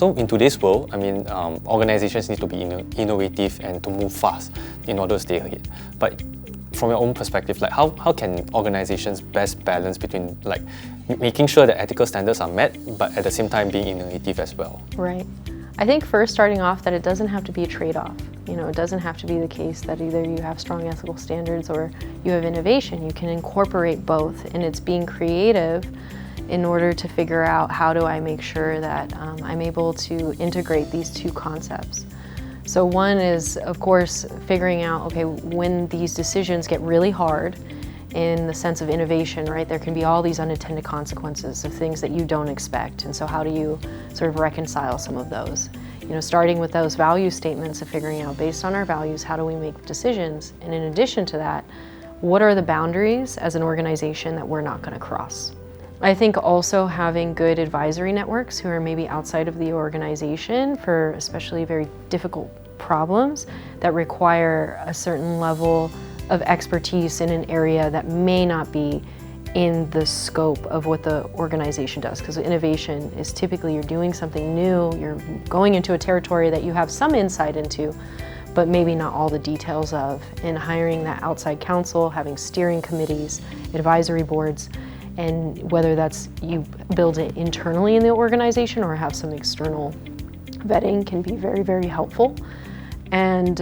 So in today's world, I mean, organizations need to be innovative and to move fast in order to stay ahead. But from your own perspective, like how can organizations best balance between like making sure that ethical standards are met, but at the same time being innovative as well? Right. I think first starting off that it doesn't have to be a trade-off. You know, it doesn't have to be the case that either you have strong ethical standards or you have innovation. You can incorporate both, and it's being creative in order to figure out how do I make sure that I'm able to integrate these two concepts. So one is, of course, figuring out, okay, when these decisions get really hard in the sense of innovation, right, there can be all these unintended consequences of things that you don't expect. And so how do you sort of reconcile some of those? You know, starting with those value statements of figuring out, based on our values, how do we make decisions? And in addition to that, what are the boundaries as an organization that we're not going to cross? I think also having good advisory networks who are maybe outside of the organization for especially very difficult problems that require a certain level of expertise in an area that may not be in the scope of what the organization does. Because innovation is typically you're doing something new, you're going into a territory that you have some insight into, but maybe not all the details of. And hiring that outside counsel, having steering committees, advisory boards, and whether that's you build it internally in the organization or have some external vetting can be very, very helpful. And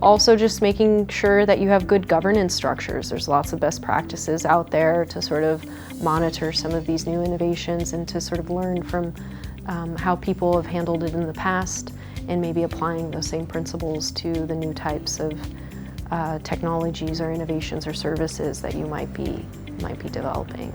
also just making sure that you have good governance structures. There's lots of best practices out there to sort of monitor some of these new innovations and to sort of learn from how people have handled it in the past and maybe applying those same principles to the new types of technologies or innovations or services that you might be developing.